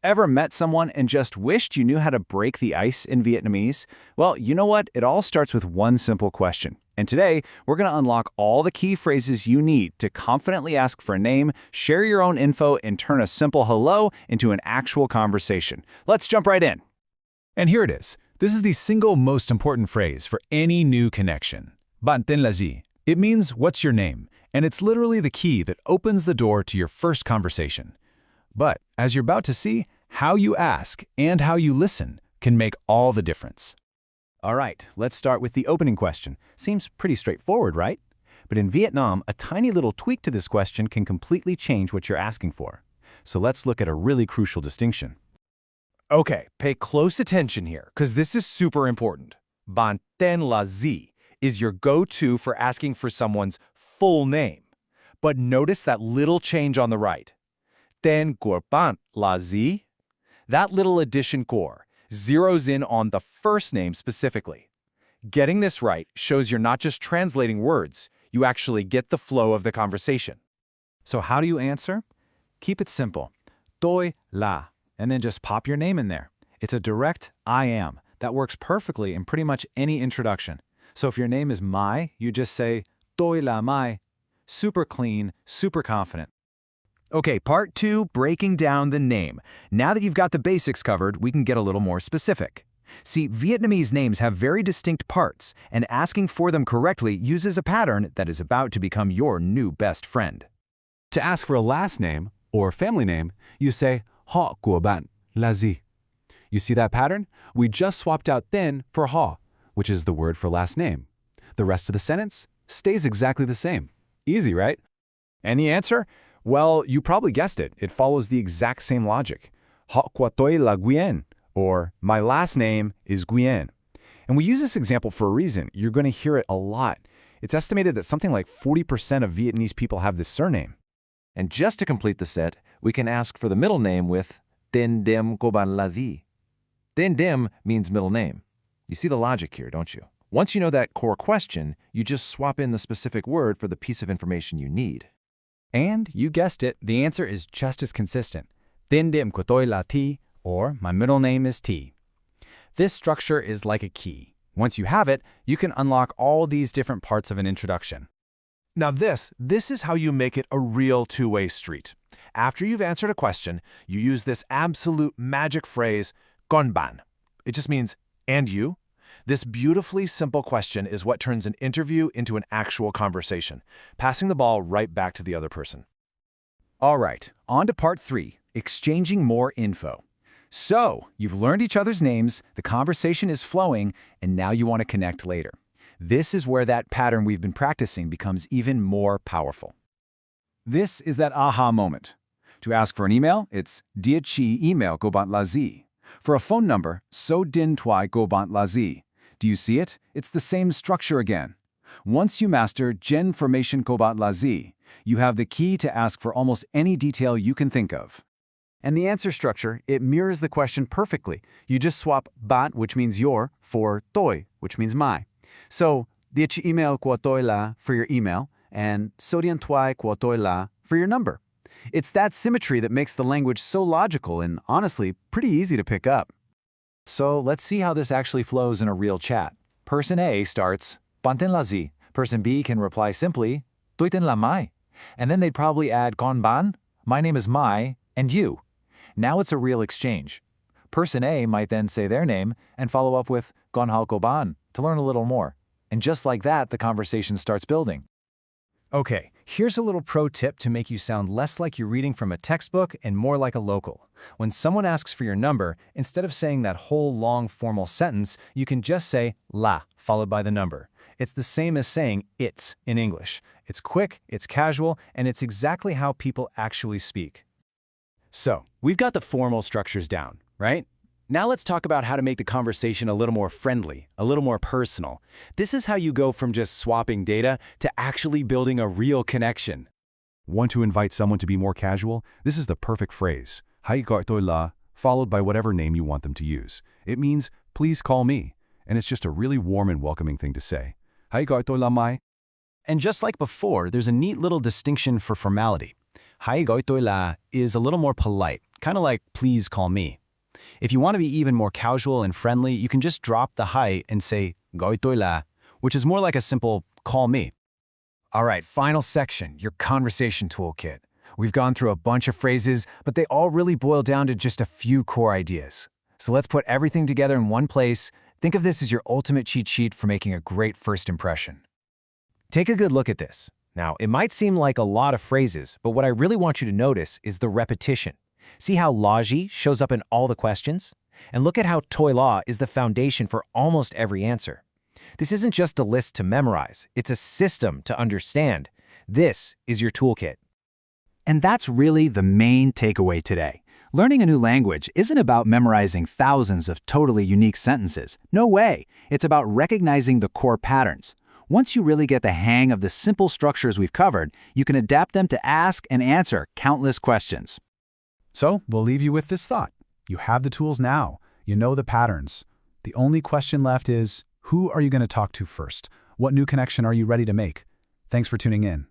Ever met someone and just wished you knew how to break the ice in Vietnamese? Well, you know what? It all starts with one simple question. And today, we're going to unlock all the key phrases you need to confidently ask for a name, share your own info, and turn a simple hello into an actual conversation. Let's jump right in. And here it is. This is the single most important phrase for any new connection. Bạn tên là gì? It means, what's your name? And it's literally the key that opens the door to your first conversation. But, as you're about to see, how you ask and how you listen can make all the difference. All right, let's start with the opening question. Seems pretty straightforward, right? But in Vietnam, a tiny little tweak to this question can completely change what you're asking for. So let's look at a really crucial distinction. Okay, pay close attention here, because this is super important. Bạn tên là gì is your go-to for asking for someone's full name. But notice that little change on the right. Tên của bạn là gì? That little addition core zeroes in on the first name specifically. Getting this right shows you're not just translating words, you actually get the flow of the conversation. So how do you answer? Keep it simple. Tôi là, and then just pop your name in there. It's a direct I am that works perfectly in pretty much any introduction. So if your name is Mai, you just say tôi là Mai. Super clean, super confident. Okay, part 2, breaking down the name. Now that you've got the basics covered, we can get a little more specific. See, Vietnamese names have very distinct parts, and asking for them correctly uses a pattern that is about to become your new best friend. To ask for a last name or family name, you say họ của bạn là gì. You see that pattern? We just swapped out tên for họ, which is the word for last name. The rest of the sentence stays exactly the same. Easy, right? And the answer? Well, you probably guessed it. It follows the exact same logic. Họ của tôi là Nguyen, or my last name is Nguyen. And we use this example for a reason. You're going to hear it a lot. It's estimated that something like 40% of Vietnamese people have this surname. And just to complete the set, we can ask for the middle name with tên đêm của bạn là gì. Tên đêm means middle name. You see the logic here, don't you? Once you know that core question, you just swap in the specific word for the piece of information you need. And, you guessed it, the answer is just as consistent. Tên đêm của tôi là T, or my middle name is T. This structure is like a key. Once you have it, you can unlock all these different parts of an introduction. Now this is how you make it a real two-way street. After you've answered a question, you use this absolute magic phrase, con bạn. It just means, and you? This beautifully simple question is what turns an interview into an actual conversation, passing the ball right back to the other person. All right, on to part 3, exchanging more info. So, you've learned each other's names, the conversation is flowing, and now you want to connect later. This is where that pattern we've been practicing becomes even more powerful. This is that aha moment. To ask for an email, it's địa chỉ email của bạn là gì. For a phone number, số điện thoại của bạn là gì. Do you see it? It's the same structure again. Once you master genformation của bạn là gì, you have the key to ask for almost any detail you can think of. And the answer structure, it mirrors the question perfectly. You just swap bạn, which means your, for tôi, which means my. So, địa chỉ email của tôi là for your email, and số điện thoại của tôi là for your number. It's that symmetry that makes the language so logical and, honestly, pretty easy to pick up. So let's see how this actually flows in a real chat. Person A starts, bạn tên là gì? Person B can reply simply, tôi tên là Mai. And then they'd probably add con bạn, my name is Mai, and you. Now it's a real exchange. Person A might then say their name and follow up with con hao của bạn to learn a little more. And just like that, the conversation starts building. Okay, here's a little pro tip to make you sound less like you're reading from a textbook and more like a local. When someone asks for your number, instead of saying that whole long formal sentence, you can just say la, followed by the number. It's the same as saying it's in English. It's quick, it's casual, and it's exactly how people actually speak. So, we've got the formal structures down, right? Now let's talk about how to make the conversation a little more friendly, a little more personal. This is how you go from just swapping data to actually building a real connection. Want to invite someone to be more casual? This is the perfect phrase. Hãy gọi tôi là, followed by whatever name you want them to use. It means, please call me. And it's just a really warm and welcoming thing to say. Hãy gọi tôi là Mai. And just like before, there's a neat little distinction for formality. Hãy gọi tôi là is a little more polite, kind of like please call me. If you want to be even more casual and friendly, you can just drop the hãy and say gọi tôi là, which is more like a simple call me. All right, final section, your conversation toolkit. We've gone through a bunch of phrases, but they all really boil down to just a few core ideas. So let's put everything together in one place. Think of this as your ultimate cheat sheet for making a great first impression. Take a good look at this. Now, it might seem like a lot of phrases, but what I really want you to notice is the repetition. See how laji shows up in all the questions? And look at how toi la is the foundation for almost every answer. This isn't just a list to memorize, it's a system to understand. This is your toolkit. And that's really the main takeaway today. Learning a new language isn't about memorizing thousands of totally unique sentences. No way. It's about recognizing the core patterns. Once you really get the hang of the simple structures we've covered, you can adapt them to ask and answer countless questions. So, we'll leave you with this thought. You have the tools now. You know the patterns. The only question left is, who are you going to talk to first? What new connection are you ready to make? Thanks for tuning in.